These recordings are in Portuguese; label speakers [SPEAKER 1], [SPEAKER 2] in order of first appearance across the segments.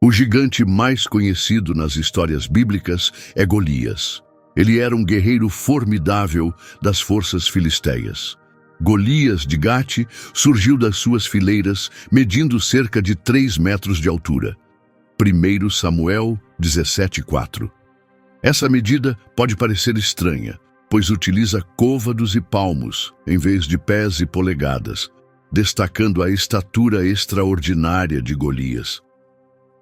[SPEAKER 1] O gigante mais conhecido nas histórias bíblicas é Golias. Ele era um guerreiro formidável das forças filisteias. Golias de Gate surgiu das suas fileiras, medindo cerca de 3 metros de altura. 1 Samuel 17:4. Essa medida pode parecer estranha, pois utiliza côvados e palmos, em vez de pés e polegadas, destacando a estatura extraordinária de Golias.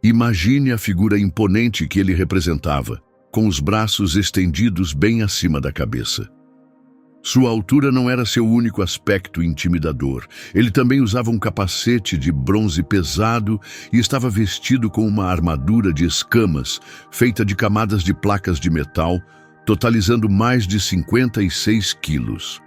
[SPEAKER 1] Imagine a figura imponente que ele representava, com os braços estendidos bem acima da cabeça. Sua altura não era seu único aspecto intimidador. Ele também usava um capacete de bronze pesado e estava vestido com uma armadura de escamas, feita de camadas de placas de metal, totalizando mais de 56 quilos.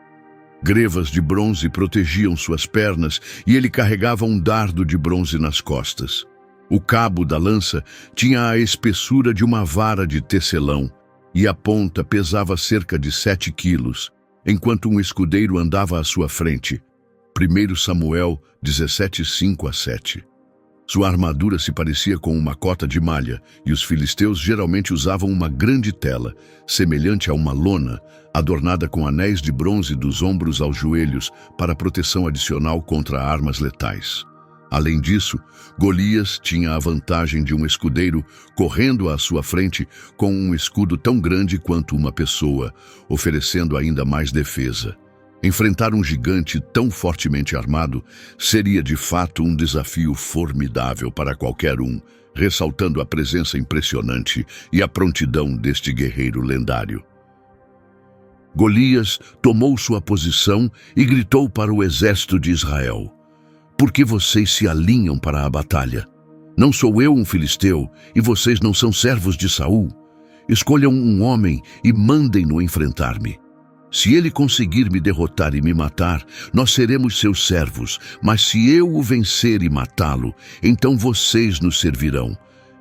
[SPEAKER 1] Grevas de bronze protegiam suas pernas e ele carregava um dardo de bronze nas costas. O cabo da lança tinha a espessura de uma vara de tecelão e a ponta pesava cerca de 7 quilos, enquanto um escudeiro andava à sua frente. 1 Samuel 17:5-7. Sua armadura se parecia com uma cota de malha, e os filisteus geralmente usavam uma grande tela, semelhante a uma lona, adornada com anéis de bronze dos ombros aos joelhos para proteção adicional contra armas letais. Além disso, Golias tinha a vantagem de um escudeiro correndo à sua frente com um escudo tão grande quanto uma pessoa, oferecendo ainda mais defesa. Enfrentar um gigante tão fortemente armado seria de fato um desafio formidável para qualquer um, ressaltando a presença impressionante e a prontidão deste guerreiro lendário. Golias tomou sua posição e gritou para o exército de Israel: "Por que vocês se alinham para a batalha? Não sou eu um filisteu e vocês não são servos de Saul? Escolham um homem e mandem-no enfrentar-me. Se ele conseguir me derrotar e me matar, nós seremos seus servos, mas se eu o vencer e matá-lo, então vocês nos servirão."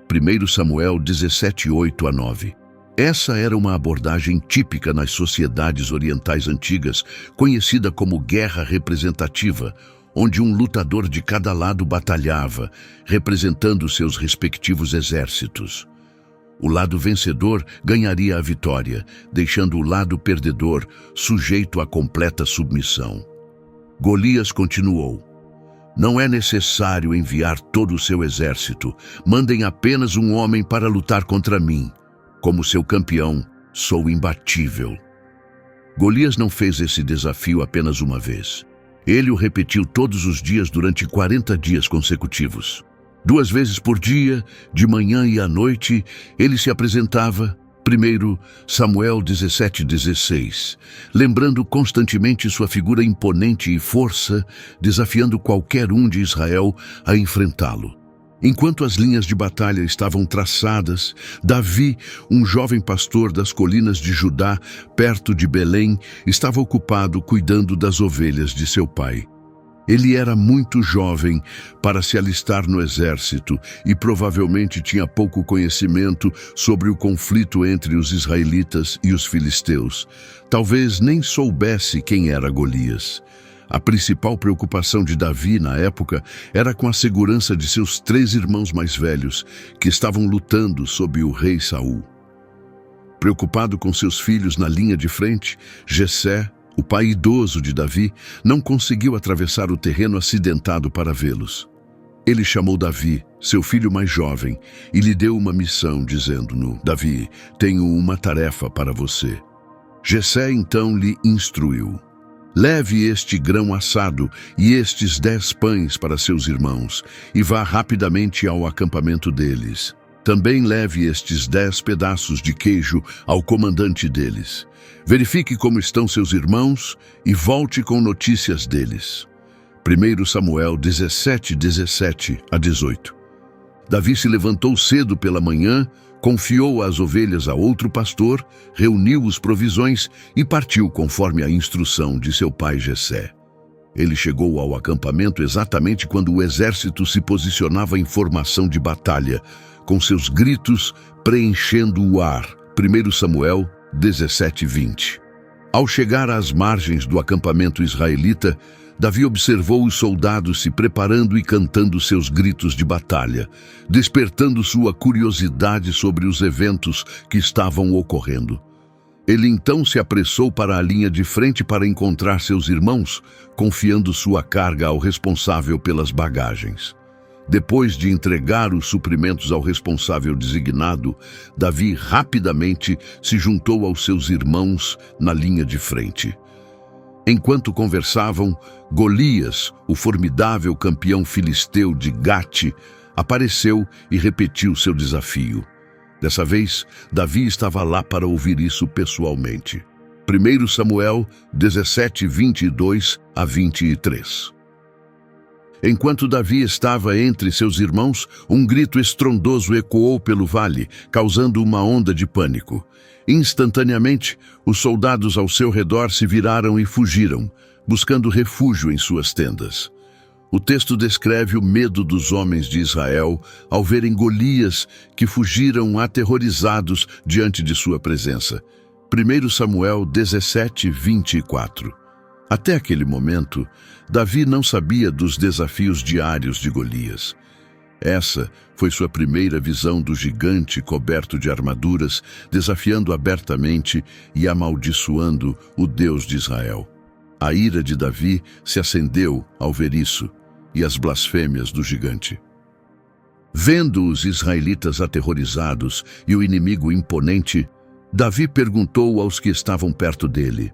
[SPEAKER 1] 1 Samuel 17:8-9. Essa era uma abordagem típica nas sociedades orientais antigas, conhecida como guerra representativa, onde um lutador de cada lado batalhava, representando seus respectivos exércitos. O lado vencedor ganharia a vitória, deixando o lado perdedor sujeito à completa submissão. Golias continuou: "Não é necessário enviar todo o seu exército. Mandem apenas um homem para lutar contra mim. Como seu campeão, sou imbatível." Golias não fez esse desafio apenas uma vez. Ele o repetiu todos os dias durante 40 dias consecutivos. 2 vezes por dia, de manhã e à noite, ele se apresentava. 1 Samuel 17:16, lembrando constantemente sua figura imponente e força, desafiando qualquer um de Israel a enfrentá-lo. Enquanto as linhas de batalha estavam traçadas, Davi, um jovem pastor das colinas de Judá, perto de Belém, estava ocupado cuidando das ovelhas de seu pai. Ele era muito jovem para se alistar no exército e provavelmente tinha pouco conhecimento sobre o conflito entre os israelitas e os filisteus. Talvez nem soubesse quem era Golias. A principal preocupação de Davi na época era com a segurança de seus 3 irmãos mais velhos, que estavam lutando sob o rei Saul. Preocupado com seus filhos na linha de frente, Jessé, o pai idoso de Davi, não conseguiu atravessar o terreno acidentado para vê-los. Ele chamou Davi, seu filho mais jovem, e lhe deu uma missão, dizendo-lhe: "Davi, tenho uma tarefa para você." Jessé então lhe instruiu: "Leve este grão assado e estes 10 pães para seus irmãos, e vá rapidamente ao acampamento deles. Também leve estes 10 pedaços de queijo ao comandante deles. Verifique como estão seus irmãos e volte com notícias deles." 1 Samuel 17:17-18. Davi se levantou cedo pela manhã, confiou as ovelhas a outro pastor, reuniu os provisões e partiu conforme a instrução de seu pai Jessé. Ele chegou ao acampamento exatamente quando o exército se posicionava em formação de batalha, com seus gritos preenchendo o ar. 1 Samuel 17:20. Ao chegar às margens do acampamento israelita, Davi observou os soldados se preparando e cantando seus gritos de batalha, despertando sua curiosidade sobre os eventos que estavam ocorrendo. Ele então se apressou para a linha de frente para encontrar seus irmãos, confiando sua carga ao responsável pelas bagagens. Depois de entregar os suprimentos ao responsável designado, Davi rapidamente se juntou aos seus irmãos na linha de frente. Enquanto conversavam, Golias, o formidável campeão filisteu de Gate, apareceu e repetiu seu desafio. Dessa vez, Davi estava lá para ouvir isso pessoalmente. 1 Samuel 17, 22 a 23. Enquanto Davi estava entre seus irmãos, um grito estrondoso ecoou pelo vale, causando uma onda de pânico. Instantaneamente, os soldados ao seu redor se viraram e fugiram, buscando refúgio em suas tendas. O texto descreve o medo dos homens de Israel ao verem Golias, que fugiram aterrorizados diante de sua presença. 1 Samuel 17, 24. Até aquele momento, Davi não sabia dos desafios diários de Golias. Essa foi sua primeira visão do gigante coberto de armaduras, desafiando abertamente e amaldiçoando o Deus de Israel. A ira de Davi se acendeu ao ver isso e as blasfêmias do gigante. Vendo os israelitas aterrorizados e o inimigo imponente, Davi perguntou aos que estavam perto dele: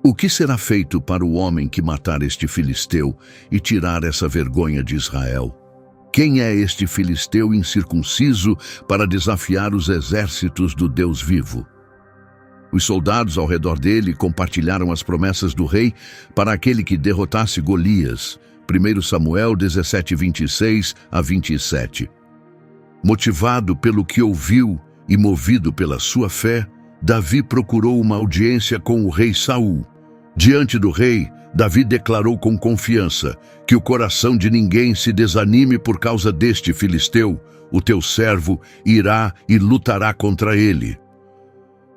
[SPEAKER 1] "O que será feito para o homem que matar este filisteu e tirar essa vergonha de Israel? Quem é este filisteu incircunciso para desafiar os exércitos do Deus vivo?" Os soldados ao redor dele compartilharam as promessas do rei para aquele que derrotasse Golias. 1 Samuel 17, 26 a 27. Motivado pelo que ouviu e movido pela sua fé, Davi procurou uma audiência com o rei Saul. Diante do rei, Davi declarou com confiança que o coração de ninguém se desanime por causa deste filisteu. O teu servo irá e lutará contra ele.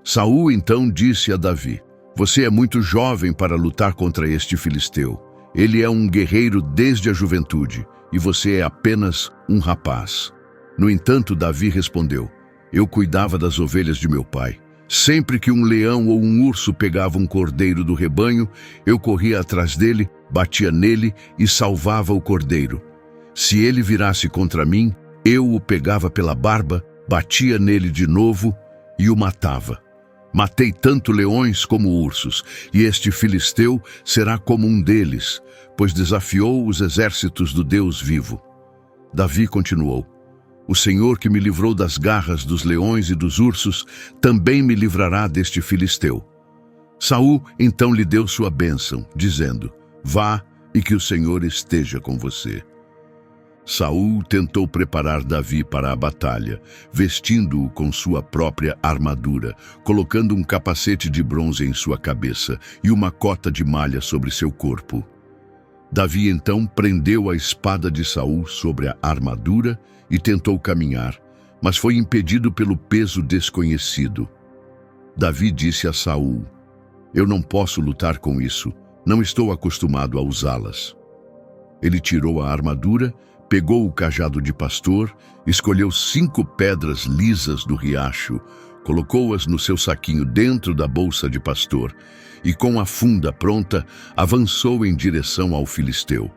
[SPEAKER 1] Saul então disse a Davi: "Você é muito jovem para lutar contra este filisteu. Ele é um guerreiro desde a juventude, e você é apenas um rapaz." No entanto, Davi respondeu: "Eu cuidava das ovelhas de meu pai. Sempre que um leão ou um urso pegava um cordeiro do rebanho, eu corria atrás dele, batia nele e salvava o cordeiro. Se ele virasse contra mim, eu o pegava pela barba, batia nele de novo e o matava. Matei tanto leões como ursos, e este filisteu será como um deles, pois desafiou os exércitos do Deus vivo." Davi continuou: "O Senhor que me livrou das garras dos leões e dos ursos, também me livrará deste filisteu." Saul então lhe deu sua bênção, dizendo: "Vá e que o Senhor esteja com você." Saul tentou preparar Davi para a batalha, vestindo-o com sua própria armadura, colocando um capacete de bronze em sua cabeça e uma cota de malha sobre seu corpo. Davi então prendeu a espada de Saul sobre a armadura e tentou caminhar, mas foi impedido pelo peso desconhecido. Davi disse a Saul: "Eu não posso lutar com isso, não estou acostumado a usá-las." Ele tirou a armadura, pegou o cajado de pastor, escolheu 5 pedras lisas do riacho, colocou-as no seu saquinho dentro da bolsa de pastor e, com a funda pronta, avançou em direção ao filisteu.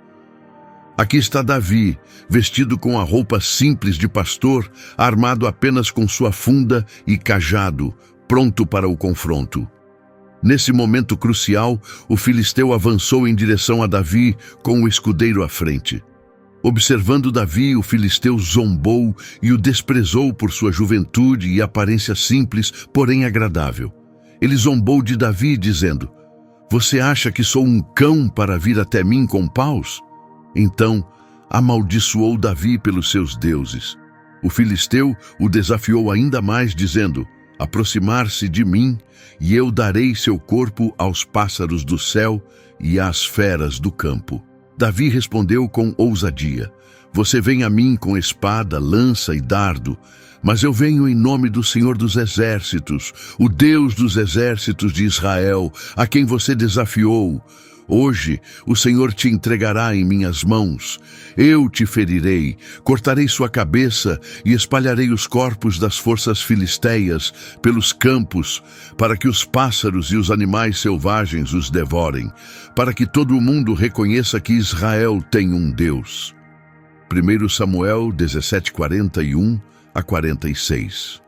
[SPEAKER 1] Aqui está Davi, vestido com a roupa simples de pastor, armado apenas com sua funda e cajado, pronto para o confronto. Nesse momento crucial, o filisteu avançou em direção a Davi com o escudeiro à frente. Observando Davi, o filisteu zombou e o desprezou por sua juventude e aparência simples, porém agradável. Ele zombou de Davi, dizendo: "Você acha que sou um cão para vir até mim com paus?" Então, amaldiçoou Davi pelos seus deuses. O filisteu o desafiou ainda mais, dizendo: "Aproximar-se de mim, e eu darei seu corpo aos pássaros do céu e às feras do campo." Davi respondeu com ousadia: "Você vem a mim com espada, lança e dardo, mas eu venho em nome do Senhor dos Exércitos, o Deus dos exércitos de Israel, a quem você desafiou. Hoje o Senhor te entregará em minhas mãos. Eu te ferirei, cortarei sua cabeça e espalharei os corpos das forças filisteias pelos campos, para que os pássaros e os animais selvagens os devorem, para que todo o mundo reconheça que Israel tem um Deus. 1 Samuel 17:41 a 46.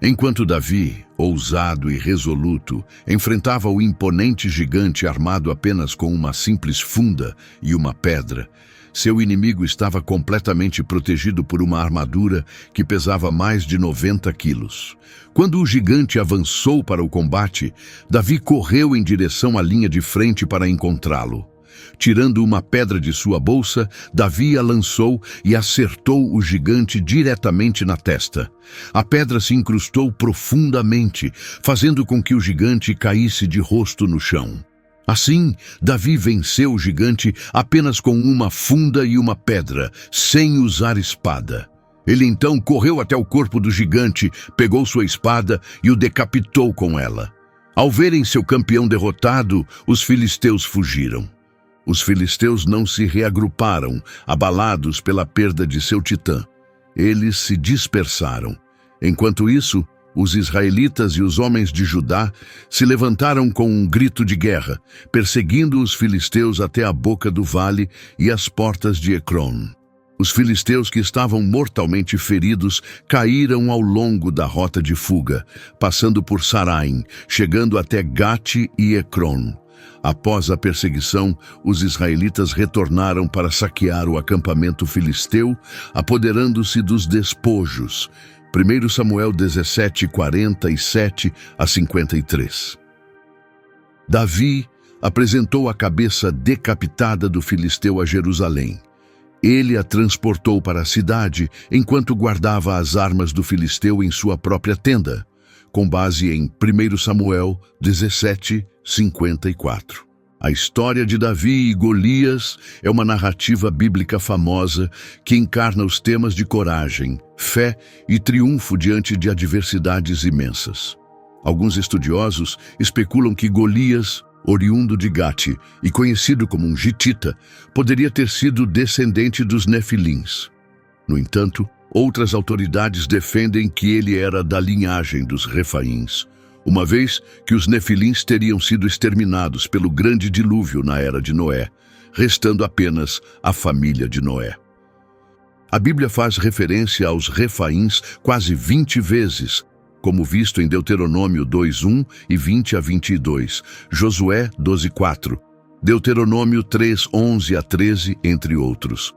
[SPEAKER 1] Enquanto Davi, ousado e resoluto, enfrentava o imponente gigante armado apenas com uma simples funda e uma pedra, seu inimigo estava completamente protegido por uma armadura que pesava mais de 90 quilos. Quando o gigante avançou para o combate, Davi correu em direção à linha de frente para encontrá-lo. Tirando uma pedra de sua bolsa, Davi a lançou e acertou o gigante diretamente na testa. A pedra se incrustou profundamente, fazendo com que o gigante caísse de rosto no chão. Assim, Davi venceu o gigante apenas com uma funda e uma pedra, sem usar espada. Ele então correu até o corpo do gigante, pegou sua espada e o decapitou com ela. Ao verem seu campeão derrotado, os filisteus fugiram. Os filisteus não se reagruparam, abalados pela perda de seu titã. Eles se dispersaram. Enquanto isso, os israelitas e os homens de Judá se levantaram com um grito de guerra, perseguindo os filisteus até a boca do vale e as portas de Ecrom. Os filisteus que estavam mortalmente feridos caíram ao longo da rota de fuga, passando por Saraim, chegando até Gate e Ecrom. Após a perseguição, os israelitas retornaram para saquear o acampamento filisteu, apoderando-se dos despojos. 1 Samuel 17:47 a 53. Davi apresentou a cabeça decapitada do filisteu a Jerusalém. Ele a transportou para a cidade enquanto guardava as armas do filisteu em sua própria tenda, com base em 1 Samuel 17:54. A história de Davi e Golias é uma narrativa bíblica famosa que encarna os temas de coragem, fé e triunfo diante de adversidades imensas. Alguns estudiosos especulam que Golias, oriundo de Gate e conhecido como um gitita, poderia ter sido descendente dos Nefilins. No entanto, outras autoridades defendem que ele era da linhagem dos Refaíns, uma vez que os Nefilins teriam sido exterminados pelo grande dilúvio na era de Noé, restando apenas a família de Noé. A Bíblia faz referência aos Refaíns quase 20 vezes, como visto em Deuteronômio 2:1 e 20 a 22, Josué 12:4, Deuteronômio 3:11 a 13, entre outros.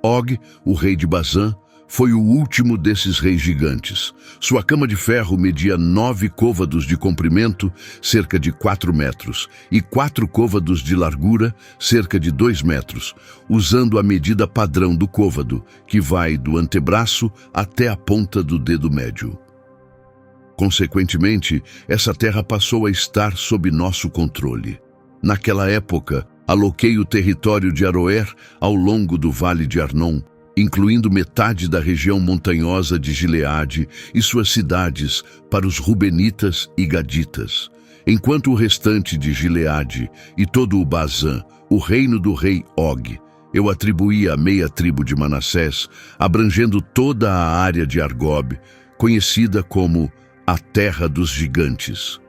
[SPEAKER 1] Og, o rei de Bazã, foi o último desses reis gigantes. Sua cama de ferro media 9 côvados de comprimento, cerca de 4 metros, e 4 côvados de largura, cerca de 2 metros, usando a medida padrão do côvado, que vai do antebraço até a ponta do dedo médio. Consequentemente, essa terra passou a estar sob nosso controle. Naquela época, aloquei o território de Aroer ao longo do vale de Arnon, incluindo metade da região montanhosa de Gileade e suas cidades para os Rubenitas e Gaditas, enquanto o restante de Gileade e todo o Bazã, o reino do rei Og, eu atribuía a meia tribo de Manassés, abrangendo toda a área de Argob, conhecida como a Terra dos Gigantes.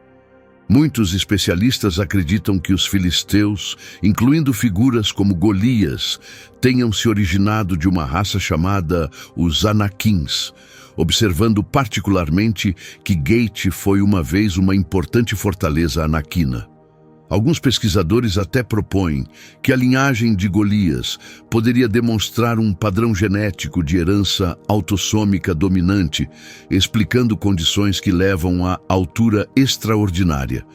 [SPEAKER 1] Muitos especialistas acreditam que os filisteus, incluindo figuras como Golias, tenham se originado de uma raça chamada os Anaquins, observando particularmente que Gate foi uma vez uma importante fortaleza anaquina. Alguns pesquisadores até propõem que a linhagem de Golias poderia demonstrar um padrão genético de herança autossômica dominante, explicando condições que levam à altura extraordinária,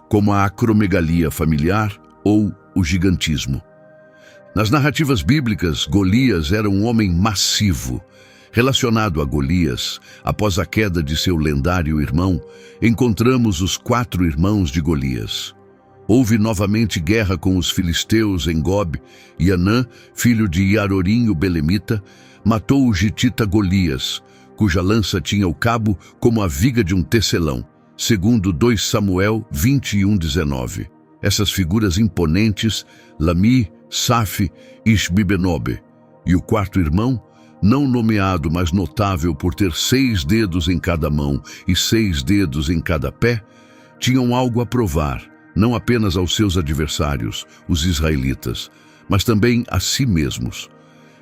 [SPEAKER 1] como a acromegalia familiar ou o gigantismo. Nas narrativas bíblicas, Golias era um homem massivo. Relacionado a Golias, após a queda de seu lendário irmão, encontramos os 4 irmãos de Golias. Houve novamente guerra com os filisteus em Gob, e Anã, filho de Iarorim o Belemita, matou o gitita Golias, cuja lança tinha o cabo como a viga de um tecelão, segundo 2 Samuel 21:19. Essas figuras imponentes, Lami, Safi e Ishbi-Benob, e o quarto irmão, não nomeado, mas notável por ter 6 dedos em cada mão e 6 dedos em cada pé, tinham algo a provar, não apenas aos seus adversários, os israelitas, mas também a si mesmos.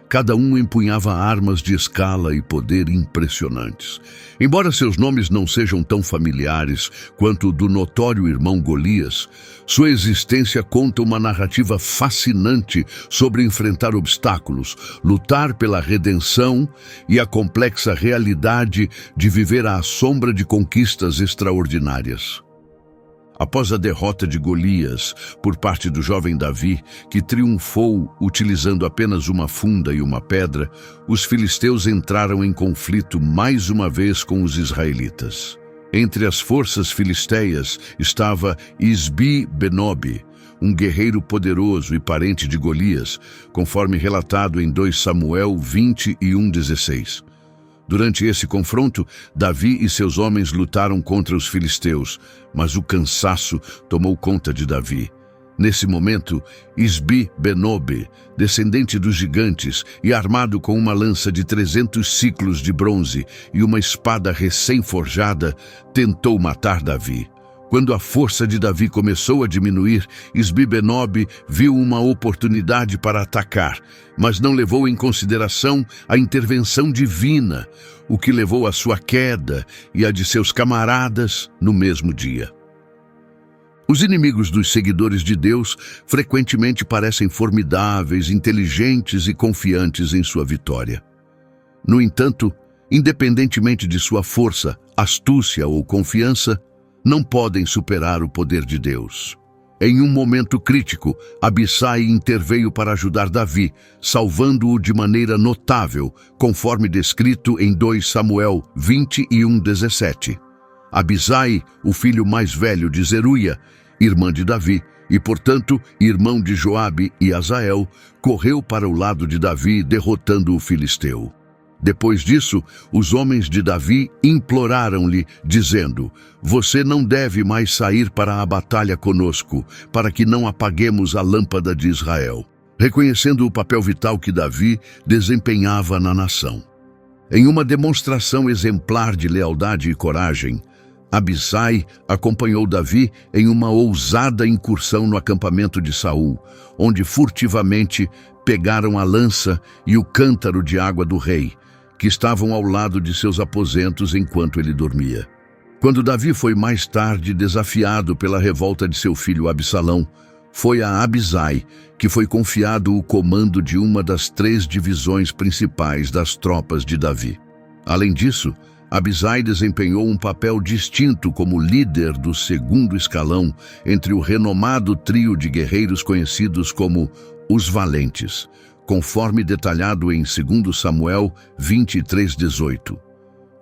[SPEAKER 1] Cada um empunhava armas de escala e poder impressionantes. Embora seus nomes não sejam tão familiares quanto o do notório irmão Golias, sua existência conta uma narrativa fascinante sobre enfrentar obstáculos, lutar pela redenção e a complexa realidade de viver à sombra de conquistas extraordinárias. Após a derrota de Golias por parte do jovem Davi, que triunfou utilizando apenas uma funda e uma pedra, os filisteus entraram em conflito mais uma vez com os israelitas. Entre as forças filisteias estava Isbi-Benob, um guerreiro poderoso e parente de Golias, conforme relatado em 2 Samuel 20:1-16. Durante esse confronto, Davi e seus homens lutaram contra os filisteus, mas o cansaço tomou conta de Davi. Nesse momento, Isbi-Benob, descendente dos gigantes e armado com uma lança de 300 siclos de bronze e uma espada recém-forjada, tentou matar Davi. Quando a força de Davi começou a diminuir, Isbi-Benob viu uma oportunidade para atacar, mas não levou em consideração a intervenção divina, o que levou à sua queda e a de seus camaradas no mesmo dia. Os inimigos dos seguidores de Deus frequentemente parecem formidáveis, inteligentes e confiantes em sua vitória. No entanto, independentemente de sua força, astúcia ou confiança, não podem superar o poder de Deus. Em um momento crítico, Abissai interveio para ajudar Davi, salvando-o de maneira notável, conforme descrito em 2 Samuel 20:1-17. Abissai, o filho mais velho de Zeruia, irmã de Davi, e, portanto, irmão de Joabe e Azael, correu para o lado de Davi, derrotando o filisteu. Depois disso, os homens de Davi imploraram-lhe, dizendo: "Você não deve mais sair para a batalha conosco, para que não apaguemos a lâmpada de Israel", reconhecendo o papel vital que Davi desempenhava na nação. Em uma demonstração exemplar de lealdade e coragem, Abissai acompanhou Davi em uma ousada incursão no acampamento de Saul, onde furtivamente pegaram a lança e o cântaro de água do rei, que estavam ao lado de seus aposentos enquanto ele dormia. Quando Davi foi mais tarde desafiado pela revolta de seu filho Absalão, foi a Abissai que foi confiado o comando de uma das 3 divisões principais das tropas de Davi. Além disso, Abissai desempenhou um papel distinto como líder do 2º escalão entre o renomado trio de guerreiros conhecidos como os Valentes, conforme detalhado em 2 Samuel 23:18.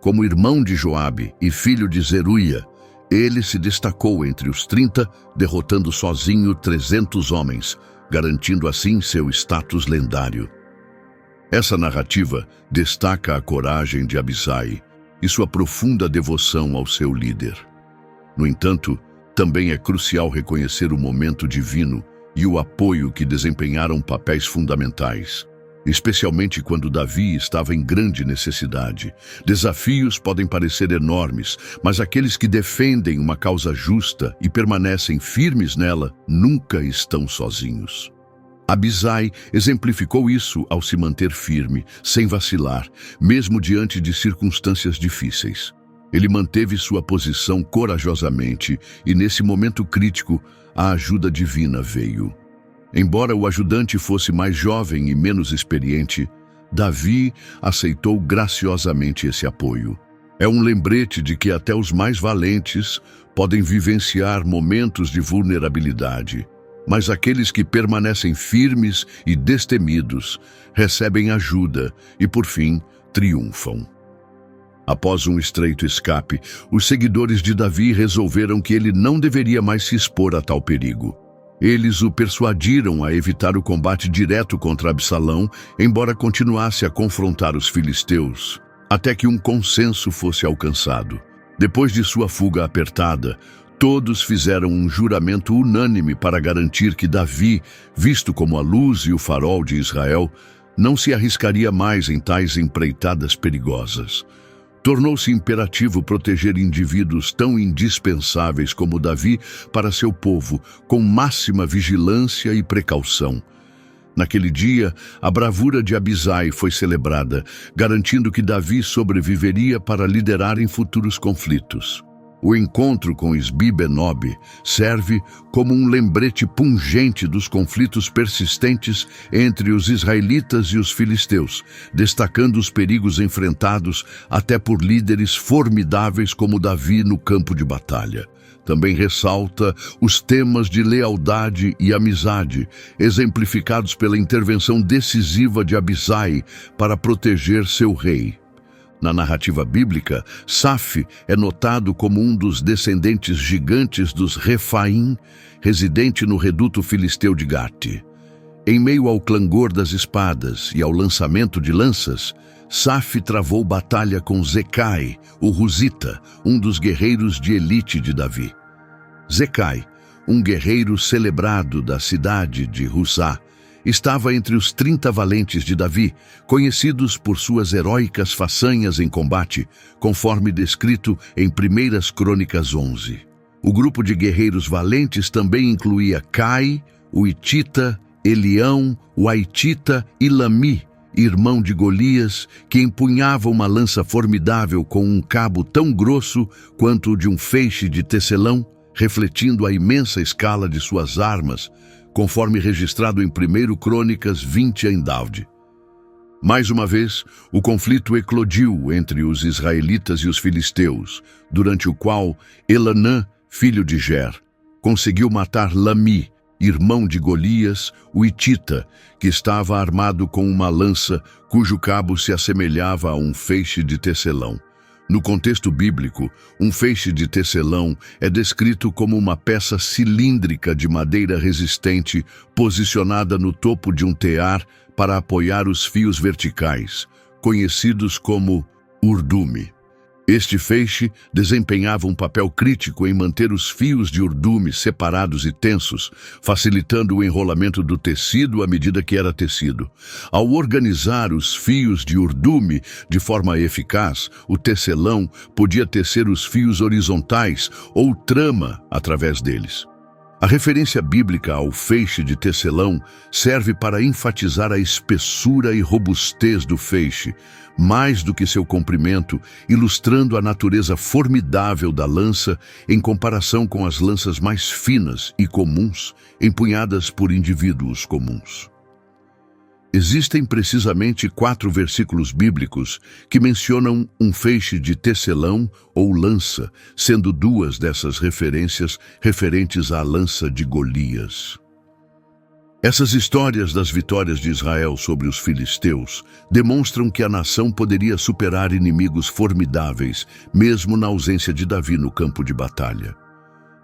[SPEAKER 1] Como irmão de Joabe e filho de Zeruia, ele se destacou entre os 30, derrotando sozinho 300 homens, garantindo assim seu status lendário. Essa narrativa destaca a coragem de Abissai e sua profunda devoção ao seu líder. No entanto, também é crucial reconhecer o momento divino e o apoio que desempenharam papéis fundamentais, especialmente quando Davi estava em grande necessidade. Desafios podem parecer enormes, mas aqueles que defendem uma causa justa e permanecem firmes nela nunca estão sozinhos. Abissai exemplificou isso ao se manter firme, sem vacilar, mesmo diante de circunstâncias difíceis. Ele manteve sua posição corajosamente e, nesse momento crítico, a ajuda divina veio. Embora o ajudante fosse mais jovem e menos experiente, Davi aceitou graciosamente esse apoio. É um lembrete de que até os mais valentes podem vivenciar momentos de vulnerabilidade, mas aqueles que permanecem firmes e destemidos recebem ajuda e, por fim, triunfam. Após um estreito escape, os seguidores de Davi resolveram que ele não deveria mais se expor a tal perigo. Eles o persuadiram a evitar o combate direto contra Absalão, embora continuasse a confrontar os filisteus, até que um consenso fosse alcançado. Depois de sua fuga apertada, Todos fizeram um juramento unânime para garantir que Davi, visto como a luz e o farol de Israel, não se arriscaria mais em tais empreitadas perigosas. Tornou-se imperativo proteger indivíduos tão indispensáveis como Davi para seu povo, com máxima vigilância e precaução. Naquele dia, a bravura de Abisai foi celebrada, garantindo que Davi sobreviveria para liderar em futuros conflitos. O encontro com Isbi-Benob serve como um lembrete pungente dos conflitos persistentes entre os israelitas e os filisteus, destacando os perigos enfrentados até por líderes formidáveis como Davi no campo de batalha. Também ressalta os temas de lealdade e amizade, exemplificados pela intervenção decisiva de Abisai para proteger seu rei. Na narrativa bíblica, Saf é notado como um dos descendentes gigantes dos Refaim, residente no reduto filisteu de Gate. Em meio ao clangor das espadas e ao lançamento de lanças, Saf travou batalha com Zecai, o Rusita, um dos guerreiros de elite de Davi. Zecai, um guerreiro celebrado da cidade de Rusá, estava entre os 30 valentes de Davi, conhecidos por suas heróicas façanhas em combate, conforme descrito em 1 Crônicas 11. O grupo de guerreiros valentes também incluía Cai, o Hitita, Elião, o Aitita e Lami, irmão de Golias, que empunhava uma lança formidável com um cabo tão grosso quanto o de um feixe de tecelão, refletindo a imensa escala de suas armas, conforme registrado em 1 Crônicas 20 em Dávid. Mais uma vez, o conflito eclodiu entre os israelitas e os filisteus, durante o qual Elanã, filho de Ger, conseguiu matar Lami, irmão de Golias, o Hitita, que estava armado com uma lança cujo cabo se assemelhava a um feixe de tecelão. No contexto bíblico, um feixe de tecelão é descrito como uma peça cilíndrica de madeira resistente posicionada no topo de um tear para apoiar os fios verticais, conhecidos como urdume. Este feixe desempenhava um papel crítico em manter os fios de urdume separados e tensos, facilitando o enrolamento do tecido à medida que era tecido. Ao organizar os fios de urdume de forma eficaz, o tecelão podia tecer os fios horizontais ou trama através deles. A referência bíblica ao feixe de tecelão serve para enfatizar a espessura e robustez do feixe, mais do que seu comprimento, ilustrando a natureza formidável da lança em comparação com as lanças mais finas e comuns, empunhadas por indivíduos comuns. Existem precisamente 4 versículos bíblicos que mencionam um feixe de tecelão ou lança, sendo 2 dessas referências referentes à lança de Golias. Essas histórias das vitórias de Israel sobre os filisteus demonstram que a nação poderia superar inimigos formidáveis, mesmo na ausência de Davi no campo de batalha.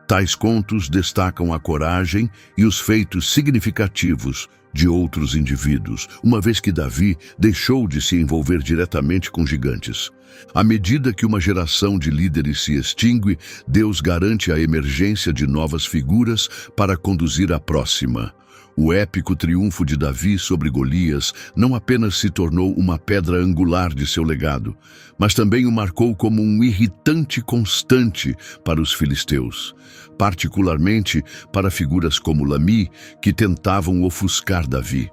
[SPEAKER 1] Tais contos destacam a coragem e os feitos significativos de outros indivíduos, uma vez que Davi deixou de se envolver diretamente com gigantes. À medida que uma geração de líderes se extingue, Deus garante a emergência de novas figuras para conduzir a próxima. O épico triunfo de Davi sobre Golias não apenas se tornou uma pedra angular de seu legado, mas também o marcou como um irritante constante para os filisteus, particularmente para figuras como Lami, que tentavam ofuscar Davi.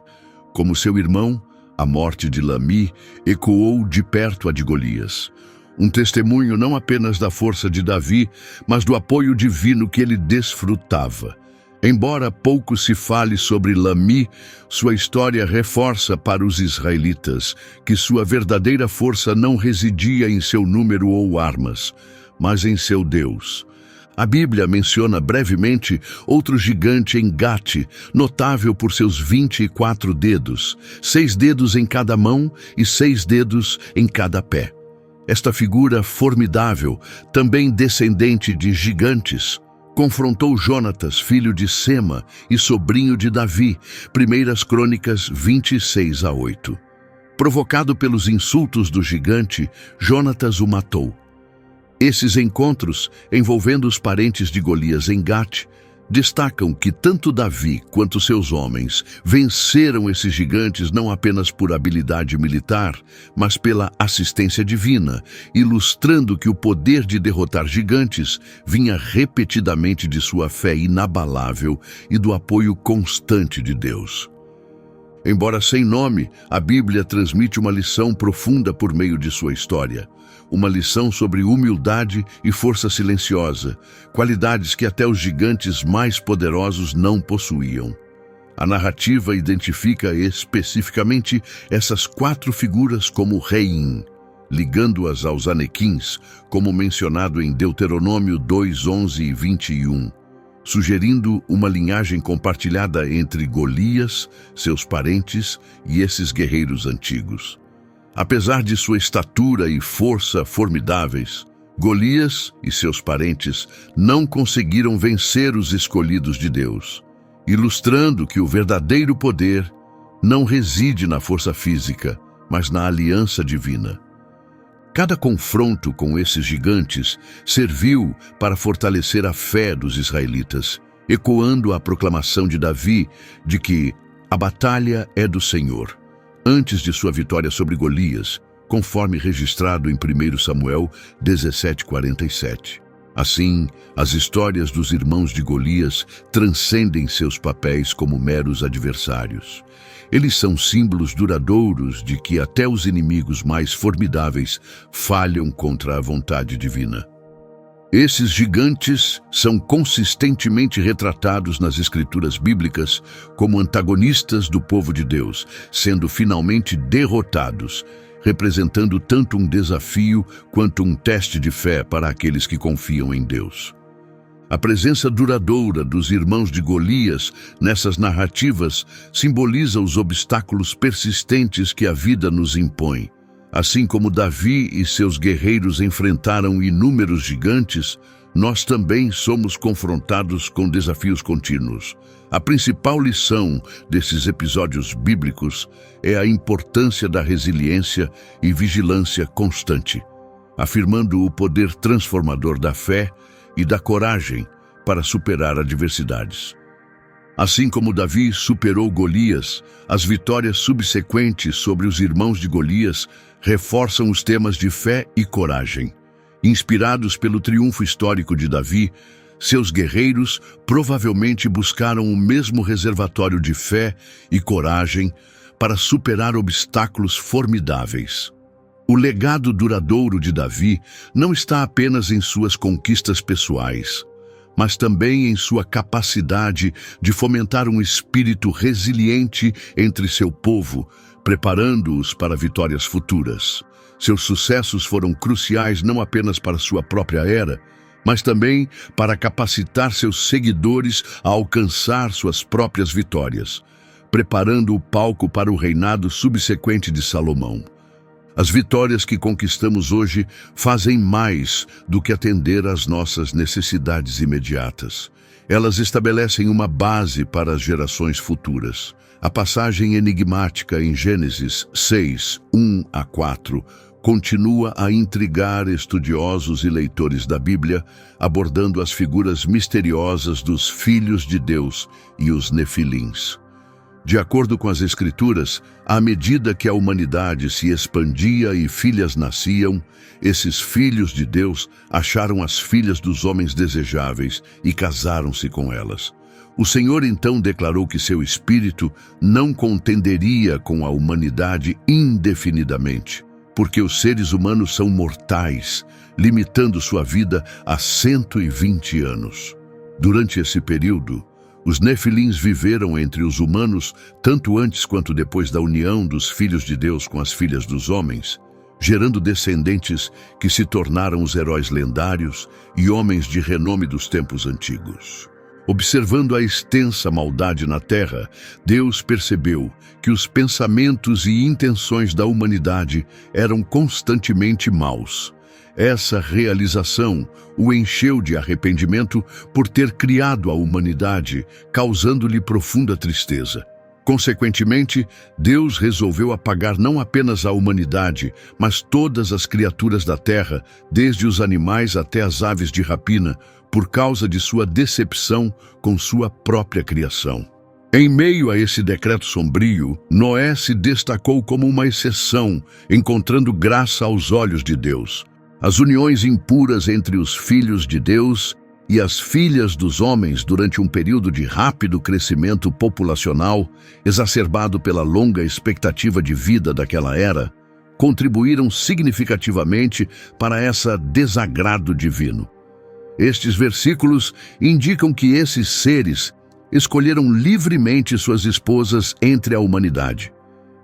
[SPEAKER 1] Como seu irmão, a morte de Lami ecoou de perto a de Golias. Um testemunho não apenas da força de Davi, mas do apoio divino que ele desfrutava. Embora pouco se fale sobre Lami, sua história reforça para os israelitas que sua verdadeira força não residia em seu número ou armas, mas em seu Deus. A Bíblia menciona brevemente outro gigante em Gate, notável por seus 24 dedos, 6 dedos em cada mão e 6 dedos em cada pé. Esta figura formidável, também descendente de gigantes, confrontou Jonatas, filho de Sema e sobrinho de Davi, 1 Crônicas 26-8. Provocado pelos insultos do gigante, Jonatas o matou. Esses encontros, envolvendo os parentes de Golias em Gate, destacam que tanto Davi quanto seus homens venceram esses gigantes não apenas por habilidade militar, mas pela assistência divina, ilustrando que o poder de derrotar gigantes vinha repetidamente de sua fé inabalável e do apoio constante de Deus. Embora sem nome, a Bíblia transmite uma lição profunda por meio de sua história. Uma lição sobre humildade e força silenciosa, qualidades que até os gigantes mais poderosos não possuíam. A narrativa identifica especificamente essas 4 figuras como reim, ligando-as aos anequins, como mencionado em Deuteronômio 2:11 e 21. Sugerindo uma linhagem compartilhada entre Golias, seus parentes e esses guerreiros antigos. Apesar de sua estatura e força formidáveis, Golias e seus parentes não conseguiram vencer os escolhidos de Deus, ilustrando que o verdadeiro poder não reside na força física, mas na aliança divina. Cada confronto com esses gigantes serviu para fortalecer a fé dos israelitas, ecoando a proclamação de Davi de que a batalha é do Senhor, antes de sua vitória sobre Golias, conforme registrado em 1 Samuel 17:47. Assim, as histórias dos irmãos de Golias transcendem seus papéis como meros adversários. Eles são símbolos duradouros de que até os inimigos mais formidáveis falham contra a vontade divina. Esses gigantes são consistentemente retratados nas escrituras bíblicas como antagonistas do povo de Deus, sendo finalmente derrotados, representando tanto um desafio quanto um teste de fé para aqueles que confiam em Deus. A presença duradoura dos irmãos de Golias nessas narrativas simboliza os obstáculos persistentes que a vida nos impõe. Assim como Davi e seus guerreiros enfrentaram inúmeros gigantes, nós também somos confrontados com desafios contínuos. A principal lição desses episódios bíblicos é a importância da resiliência e vigilância constante, afirmando o poder transformador da fé e da coragem para superar adversidades. Assim como Davi superou Golias, as vitórias subsequentes sobre os irmãos de Golias reforçam os temas de fé e coragem. Inspirados pelo triunfo histórico de Davi, seus guerreiros provavelmente buscaram o mesmo reservatório de fé e coragem para superar obstáculos formidáveis. O legado duradouro de Davi não está apenas em suas conquistas pessoais, mas também em sua capacidade de fomentar um espírito resiliente entre seu povo, preparando-os para vitórias futuras. Seus sucessos foram cruciais não apenas para sua própria era, mas também para capacitar seus seguidores a alcançar suas próprias vitórias, preparando o palco para o reinado subsequente de Salomão. As vitórias que conquistamos hoje fazem mais do que atender às nossas necessidades imediatas. Elas estabelecem uma base para as gerações futuras. A passagem enigmática em Gênesis 6:1-4 continua a intrigar estudiosos e leitores da Bíblia, abordando as figuras misteriosas dos filhos de Deus e os nefilins. De acordo com as Escrituras, à medida que a humanidade se expandia e filhas nasciam, esses filhos de Deus acharam as filhas dos homens desejáveis e casaram-se com elas. O Senhor então declarou que seu espírito não contenderia com a humanidade indefinidamente, porque os seres humanos são mortais, limitando sua vida a 120 anos. Durante esse período, os nefilins viveram entre os humanos tanto antes quanto depois da união dos filhos de Deus com as filhas dos homens, gerando descendentes que se tornaram os heróis lendários e homens de renome dos tempos antigos. Observando a extensa maldade na terra, Deus percebeu que os pensamentos e intenções da humanidade eram constantemente maus. Essa realização o encheu de arrependimento por ter criado a humanidade, causando-lhe profunda tristeza. Consequentemente, Deus resolveu apagar não apenas a humanidade, mas todas as criaturas da terra, desde os animais até as aves de rapina, por causa de sua decepção com sua própria criação. Em meio a esse decreto sombrio, Noé se destacou como uma exceção, encontrando graça aos olhos de Deus. As uniões impuras entre os filhos de Deus e as filhas dos homens durante um período de rápido crescimento populacional, exacerbado pela longa expectativa de vida daquela era, contribuíram significativamente para esse desagrado divino. Estes versículos indicam que esses seres escolheram livremente suas esposas entre a humanidade.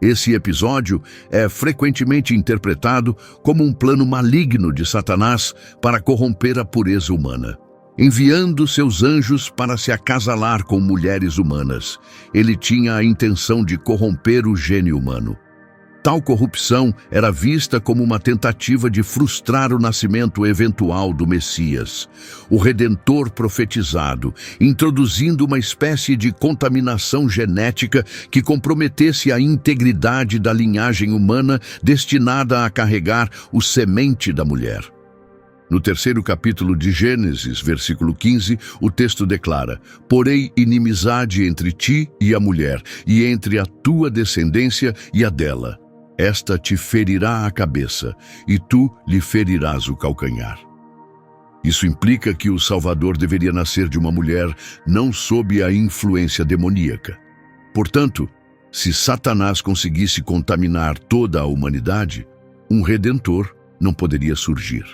[SPEAKER 1] Esse episódio é frequentemente interpretado como um plano maligno de Satanás para corromper a pureza humana. Enviando seus anjos para se acasalar com mulheres humanas, ele tinha a intenção de corromper o gênio humano. Tal corrupção era vista como uma tentativa de frustrar o nascimento eventual do Messias, o Redentor profetizado, introduzindo uma espécie de contaminação genética que comprometesse a integridade da linhagem humana destinada a carregar o semente da mulher. No terceiro capítulo de Gênesis, versículo 15, o texto declara: "Porei inimizade entre ti e a mulher, e entre a tua descendência e a dela. Esta te ferirá a cabeça, e tu lhe ferirás o calcanhar." Isso implica que o Salvador deveria nascer de uma mulher não sob a influência demoníaca. Portanto, se Satanás conseguisse contaminar toda a humanidade, um Redentor não poderia surgir.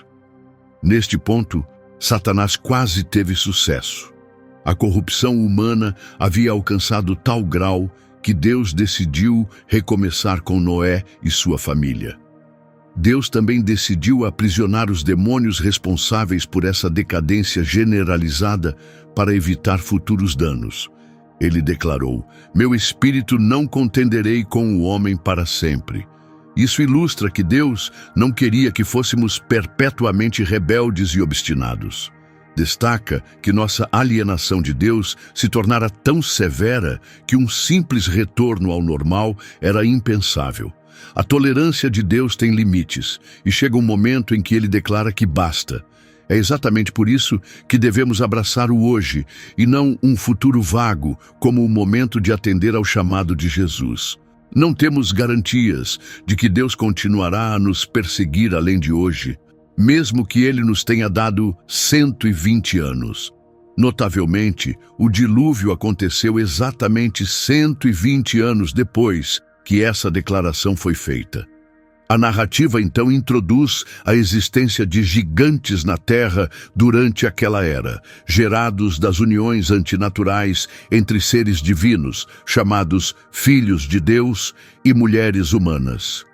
[SPEAKER 1] Neste ponto, Satanás quase teve sucesso. A corrupção humana havia alcançado tal grau que Deus decidiu recomeçar com Noé e sua família. Deus também decidiu aprisionar os demônios responsáveis por essa decadência generalizada para evitar futuros danos. Ele declarou: "Meu espírito não contenderei com o homem para sempre." Isso ilustra que Deus não queria que fôssemos perpetuamente rebeldes e obstinados. Destaca que nossa alienação de Deus se tornara tão severa que um simples retorno ao normal era impensável. A tolerância de Deus tem limites, e chega um momento em que ele declara que basta. É exatamente por isso que devemos abraçar o hoje, e não um futuro vago, como o momento de atender ao chamado de Jesus. Não temos garantias de que Deus continuará a nos perseguir além de hoje, mesmo que Ele nos tenha dado 120 anos. Notavelmente, o dilúvio aconteceu exatamente 120 anos depois que essa declaração foi feita. A narrativa então introduz a existência de gigantes na Terra durante aquela era, gerados das uniões antinaturais entre seres divinos, chamados filhos de Deus, e mulheres humanas.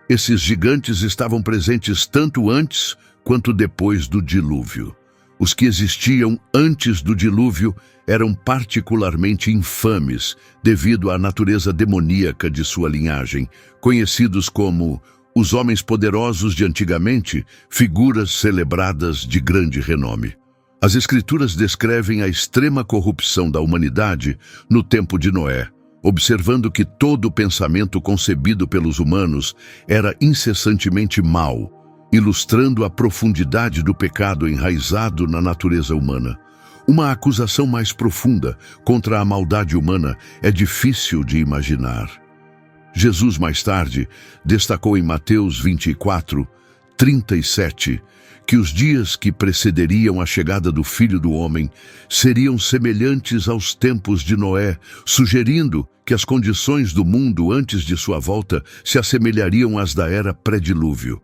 [SPEAKER 1] Esses gigantes estavam presentes tanto antes quanto depois do dilúvio. Os que existiam antes do dilúvio eram particularmente infames devido à natureza demoníaca de sua linhagem, conhecidos como os homens poderosos de antigamente, figuras celebradas de grande renome. As Escrituras descrevem a extrema corrupção da humanidade no tempo de Noé, observando que todo o pensamento concebido pelos humanos era incessantemente mau, ilustrando a profundidade do pecado enraizado na natureza humana. Uma acusação mais profunda contra a maldade humana é difícil de imaginar. Jesus, mais tarde, destacou em Mateus 24, 37, que os dias que precederiam a chegada do Filho do Homem seriam semelhantes aos tempos de Noé, sugerindo que as condições do mundo antes de sua volta se assemelhariam às da era pré-dilúvio.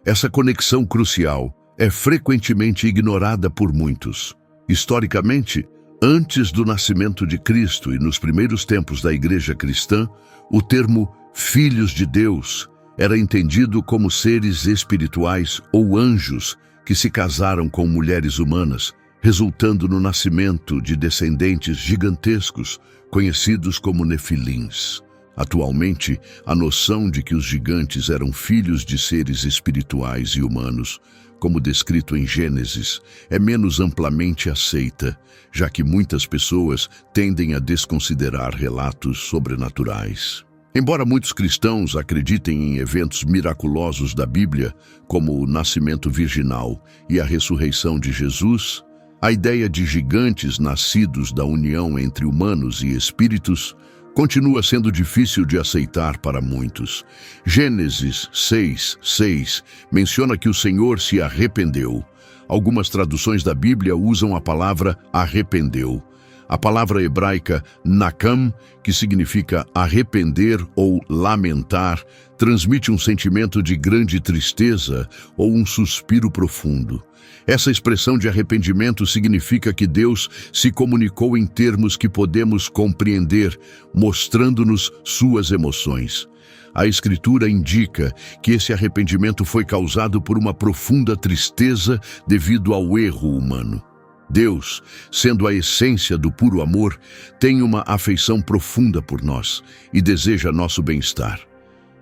[SPEAKER 1] Essa conexão crucial é frequentemente ignorada por muitos. Historicamente, antes do nascimento de Cristo e nos primeiros tempos da Igreja cristã, o termo filhos de Deus era entendido como seres espirituais ou anjos que se casaram com mulheres humanas, resultando no nascimento de descendentes gigantescos, conhecidos como nefilins. Atualmente, a noção de que os gigantes eram filhos de seres espirituais e humanos como descrito em Gênesis, é menos amplamente aceita, já que muitas pessoas tendem a desconsiderar relatos sobrenaturais. Embora muitos cristãos acreditem em eventos miraculosos da Bíblia, como o nascimento virginal e a ressurreição de Jesus, a ideia de gigantes nascidos da união entre humanos e espíritos continua sendo difícil de aceitar para muitos. Gênesis 6:6 menciona que o Senhor se arrependeu. Algumas traduções da Bíblia usam a palavra arrependeu. A palavra hebraica nakam, que significa arrepender ou lamentar, transmite um sentimento de grande tristeza ou um suspiro profundo. Essa expressão de arrependimento significa que Deus se comunicou em termos que podemos compreender, mostrando-nos suas emoções. A Escritura indica que esse arrependimento foi causado por uma profunda tristeza devido ao erro humano. Deus, sendo a essência do puro amor, tem uma afeição profunda por nós e deseja nosso bem-estar.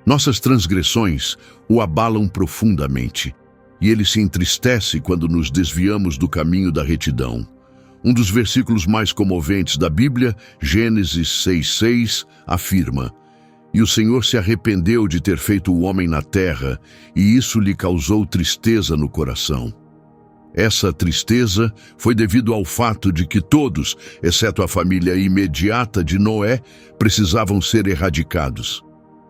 [SPEAKER 1] Nossas transgressões o abalam profundamente, e ele se entristece quando nos desviamos do caminho da retidão. Um dos versículos mais comoventes da Bíblia, Gênesis 6:6, afirma: "E o Senhor se arrependeu de ter feito o homem na terra, e isso lhe causou tristeza no coração." Essa tristeza foi devido ao fato de que todos, exceto a família imediata de Noé, precisavam ser erradicados.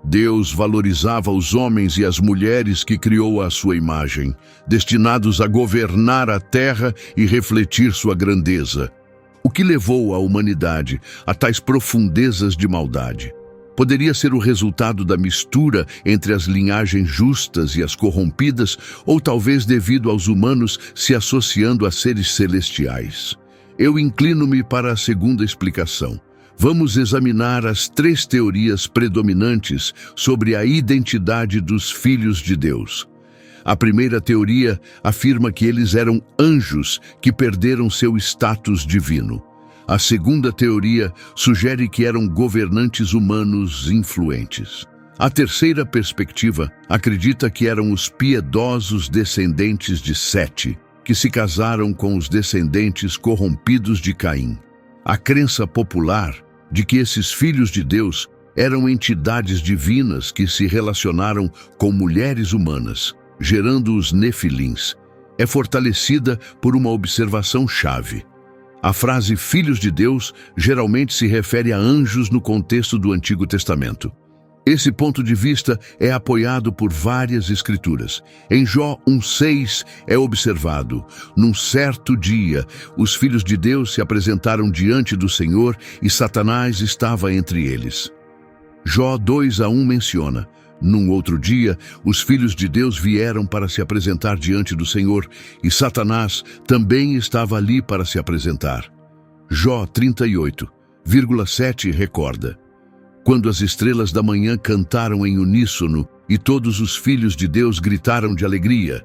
[SPEAKER 1] Deus valorizava os homens e as mulheres que criou à sua imagem, destinados a governar a terra e refletir sua grandeza. O que levou a humanidade a tais profundezas de maldade? Poderia ser o resultado da mistura entre as linhagens justas e as corrompidas, ou talvez devido aos humanos se associando a seres celestiais. Eu inclino-me para a segunda explicação. Vamos examinar as 3 teorias predominantes sobre a identidade dos filhos de Deus. A primeira teoria afirma que eles eram anjos que perderam seu status divino. A segunda teoria sugere que eram governantes humanos influentes. A terceira perspectiva acredita que eram os piedosos descendentes de Sete, que se casaram com os descendentes corrompidos de Caim. A crença popular de que esses filhos de Deus eram entidades divinas que se relacionaram com mulheres humanas, gerando os nefilins, é fortalecida por uma observação-chave. A frase filhos de Deus geralmente se refere a anjos no contexto do Antigo Testamento. Esse ponto de vista é apoiado por várias escrituras. Em Jó 1:6 é observado: "Num certo dia, os filhos de Deus se apresentaram diante do Senhor e Satanás estava entre eles." Jó 2:1 menciona: "Num outro dia, os filhos de Deus vieram para se apresentar diante do Senhor, e Satanás também estava ali para se apresentar." Jó 38,7 recorda: "Quando as estrelas da manhã cantaram em uníssono e todos os filhos de Deus gritaram de alegria",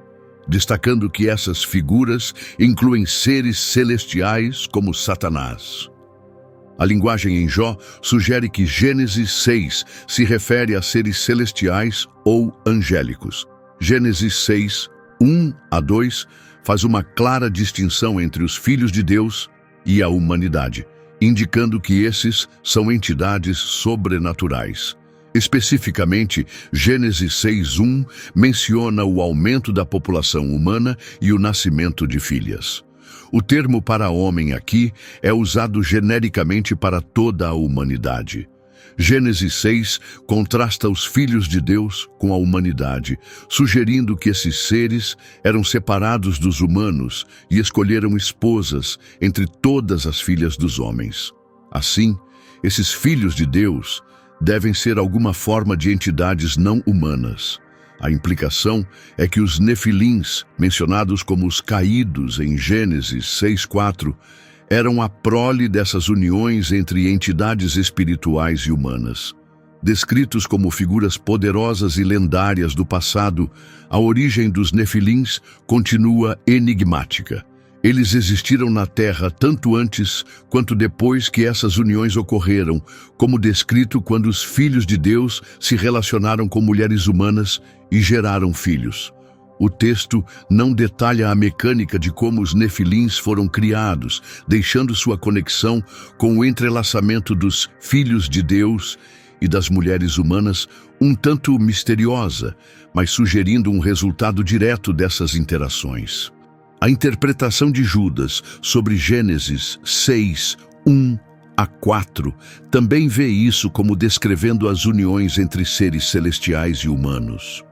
[SPEAKER 1] destacando que essas figuras incluem seres celestiais como Satanás. A linguagem em Jó sugere que Gênesis 6 se refere a seres celestiais ou angélicos. Gênesis 6:1-2 faz uma clara distinção entre os filhos de Deus e a humanidade, indicando que esses são entidades sobrenaturais. Especificamente, Gênesis 6:1 menciona o aumento da população humana e o nascimento de filhas. O termo para homem aqui é usado genericamente para toda a humanidade. Gênesis 6 contrasta os filhos de Deus com a humanidade, sugerindo que esses seres eram separados dos humanos e escolheram esposas entre todas as filhas dos homens. Assim, esses filhos de Deus devem ser alguma forma de entidades não humanas. A implicação é que os nefilins, mencionados como os caídos em Gênesis 6:4, eram a prole dessas uniões entre entidades espirituais e humanas. Descritos como figuras poderosas e lendárias do passado, a origem dos nefilins continua enigmática. Eles existiram na Terra tanto antes quanto depois que essas uniões ocorreram, como descrito quando os filhos de Deus se relacionaram com mulheres humanas e geraram filhos. O texto não detalha a mecânica de como os nefilins foram criados, deixando sua conexão com o entrelaçamento dos filhos de Deus e das mulheres humanas um tanto misteriosa, mas sugerindo um resultado direto dessas interações. A interpretação de Judas sobre Gênesis 6, 1 a 4 também vê isso como descrevendo as uniões entre seres celestiais e humanos.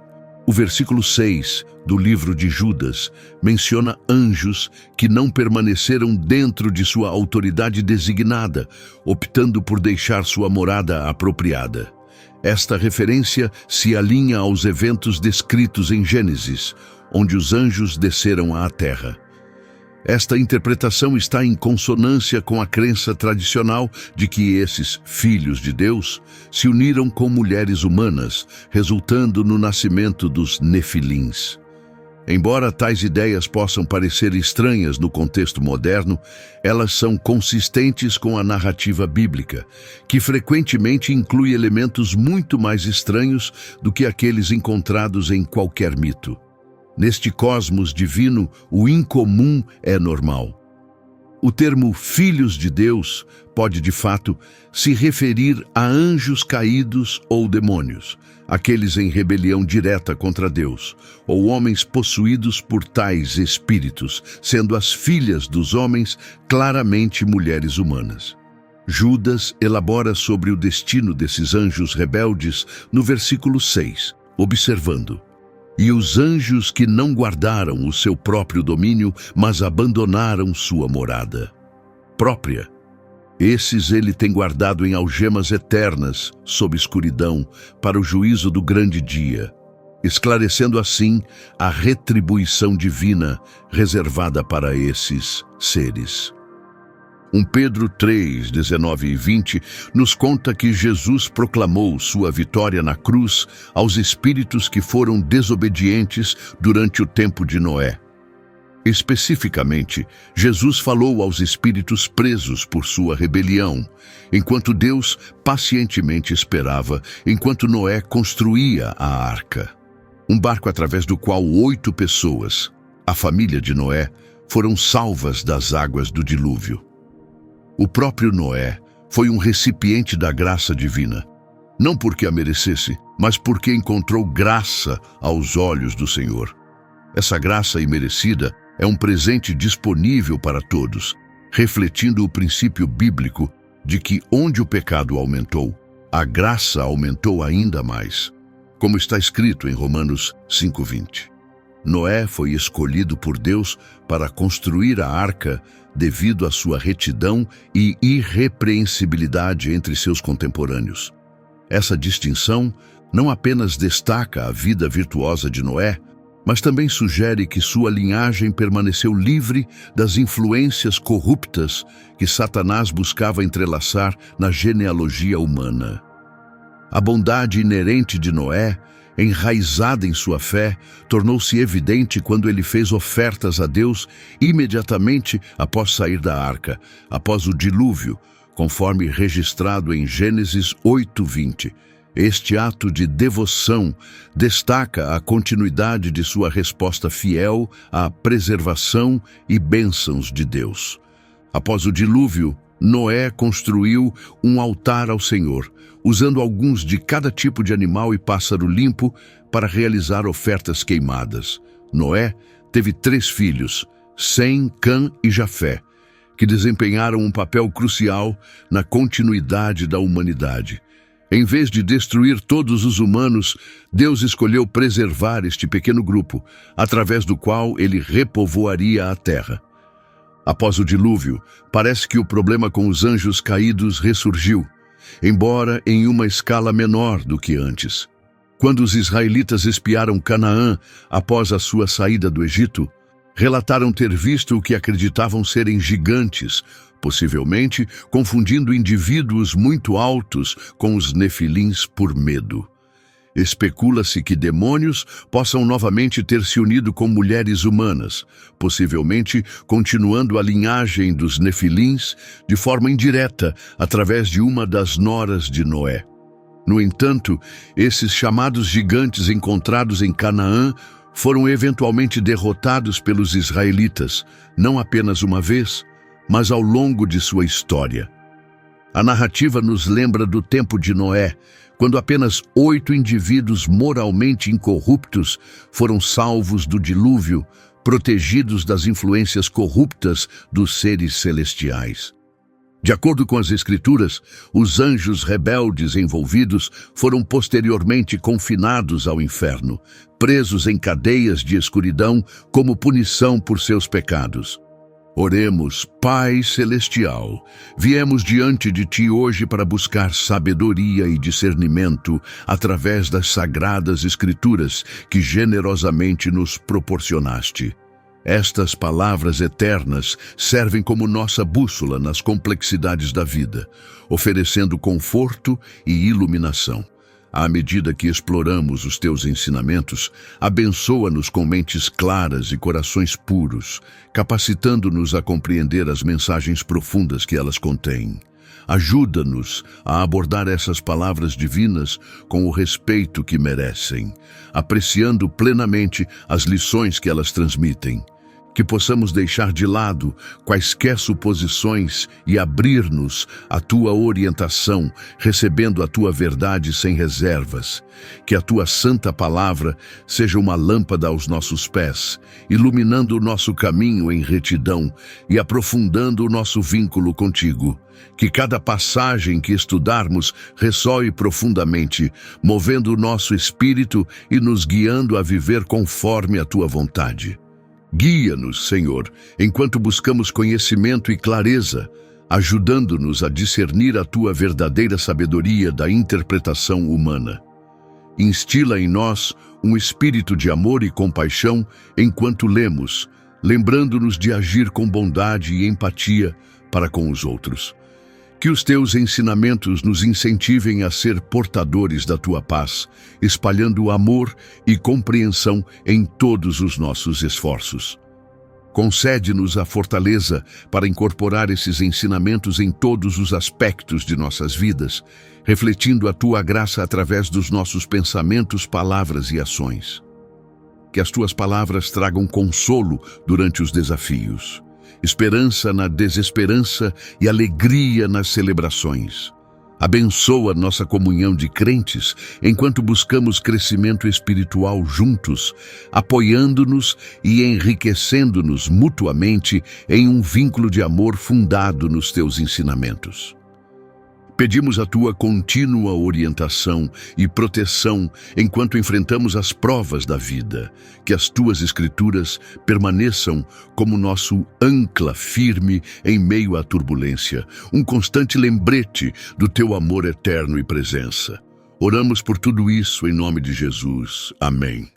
[SPEAKER 1] O versículo 6 do livro de Judas menciona anjos que não permaneceram dentro de sua autoridade designada, optando por deixar sua morada apropriada. Esta referência se alinha aos eventos descritos em Gênesis, onde os anjos desceram à terra. Esta interpretação está em consonância com a crença tradicional de que esses filhos de Deus se uniram com mulheres humanas, resultando no nascimento dos nefilins. Embora tais ideias possam parecer estranhas no contexto moderno, elas são consistentes com a narrativa bíblica, que frequentemente inclui elementos muito mais estranhos do que aqueles encontrados em qualquer mito. Neste cosmos divino, o incomum é normal. O termo filhos de Deus pode, de fato, se referir a anjos caídos ou demônios, aqueles em rebelião direta contra Deus, ou homens possuídos por tais espíritos, sendo as filhas dos homens claramente mulheres humanas. Judas elabora sobre o destino desses anjos rebeldes no versículo 6, observando: "E os anjos que não guardaram o seu próprio domínio, mas abandonaram sua morada própria. Esses ele tem guardado em algemas eternas, sob escuridão, para o juízo do grande dia, esclarecendo assim a retribuição divina reservada para esses seres." 1 Pedro 3, 19 e 20 nos conta que Jesus proclamou sua vitória na cruz aos espíritos que foram desobedientes durante o tempo de Noé. Especificamente, Jesus falou aos espíritos presos por sua rebelião, enquanto Deus pacientemente esperava, enquanto Noé construía a arca. Um barco através do qual 8 pessoas, a família de Noé, foram salvas das águas do dilúvio. O próprio Noé foi um recipiente da graça divina, não porque a merecesse, mas porque encontrou graça aos olhos do Senhor. Essa graça imerecida é um presente disponível para todos, refletindo o princípio bíblico de que onde o pecado aumentou, a graça aumentou ainda mais, como está escrito em Romanos 5:20. Noé foi escolhido por Deus para construir a arca devido à sua retidão e irrepreensibilidade entre seus contemporâneos. Essa distinção não apenas destaca a vida virtuosa de Noé, mas também sugere que sua linhagem permaneceu livre das influências corruptas que Satanás buscava entrelaçar na genealogia humana. A bondade inerente de Noé, enraizada em sua fé, tornou-se evidente quando ele fez ofertas a Deus imediatamente após sair da arca, após o dilúvio, conforme registrado em Gênesis 8:20. Este ato de devoção destaca a continuidade de sua resposta fiel à preservação e bênçãos de Deus. Após o dilúvio, Noé construiu um altar ao Senhor, usando alguns de cada tipo de animal e pássaro limpo para realizar ofertas queimadas. Noé teve 3 filhos, Sem, Cã e Jafé, que desempenharam um papel crucial na continuidade da humanidade. Em vez de destruir todos os humanos, Deus escolheu preservar este pequeno grupo, através do qual ele repovoaria a terra. Após o dilúvio, parece que o problema com os anjos caídos ressurgiu, embora em uma escala menor do que antes. Quando os israelitas espiaram Canaã após a sua saída do Egito, relataram ter visto o que acreditavam serem gigantes, possivelmente confundindo indivíduos muito altos com os nefilins por medo. Especula-se que demônios possam novamente ter se unido com mulheres humanas, possivelmente continuando a linhagem dos nefilins de forma indireta através de uma das noras de Noé. No entanto, esses chamados gigantes encontrados em Canaã foram eventualmente derrotados pelos israelitas, não apenas uma vez, mas ao longo de sua história. A narrativa nos lembra do tempo de Noé, quando apenas 8 indivíduos moralmente incorruptos foram salvos do dilúvio, protegidos das influências corruptas dos seres celestiais. De acordo com as Escrituras, os anjos rebeldes envolvidos foram posteriormente confinados ao inferno, presos em cadeias de escuridão como punição por seus pecados. Oremos, Pai Celestial, viemos diante de Ti hoje para buscar sabedoria e discernimento através das sagradas Escrituras que generosamente nos proporcionaste. Estas palavras eternas servem como nossa bússola nas complexidades da vida, oferecendo conforto e iluminação. À medida que exploramos os Teus ensinamentos, abençoa-nos com mentes claras e corações puros, capacitando-nos a compreender as mensagens profundas que elas contêm. Ajuda-nos a abordar essas palavras divinas com o respeito que merecem, apreciando plenamente as lições que elas transmitem. Que possamos deixar de lado quaisquer suposições e abrir-nos à Tua orientação, recebendo a Tua verdade sem reservas. Que a Tua santa palavra seja uma lâmpada aos nossos pés, iluminando o nosso caminho em retidão e aprofundando o nosso vínculo contigo. Que cada passagem que estudarmos ressoe profundamente, movendo o nosso espírito e nos guiando a viver conforme a Tua vontade. Guia-nos, Senhor, enquanto buscamos conhecimento e clareza, ajudando-nos a discernir a Tua verdadeira sabedoria da interpretação humana. Instila em nós um espírito de amor e compaixão enquanto lemos, lembrando-nos de agir com bondade e empatia para com os outros. Que os Teus ensinamentos nos incentivem a ser portadores da Tua paz, espalhando amor e compreensão em todos os nossos esforços. Concede-nos a fortaleza para incorporar esses ensinamentos em todos os aspectos de nossas vidas, refletindo a Tua graça através dos nossos pensamentos, palavras e ações. Que as Tuas palavras tragam consolo durante os desafios, esperança na desesperança e alegria nas celebrações. Abençoa nossa comunhão de crentes enquanto buscamos crescimento espiritual juntos, apoiando-nos e enriquecendo-nos mutuamente em um vínculo de amor fundado nos Teus ensinamentos. Pedimos a Tua contínua orientação e proteção enquanto enfrentamos as provas da vida, que as Tuas Escrituras permaneçam como nosso ancla firme em meio à turbulência, um constante lembrete do Teu amor eterno e presença. Oramos por tudo isso em nome de Jesus. Amém.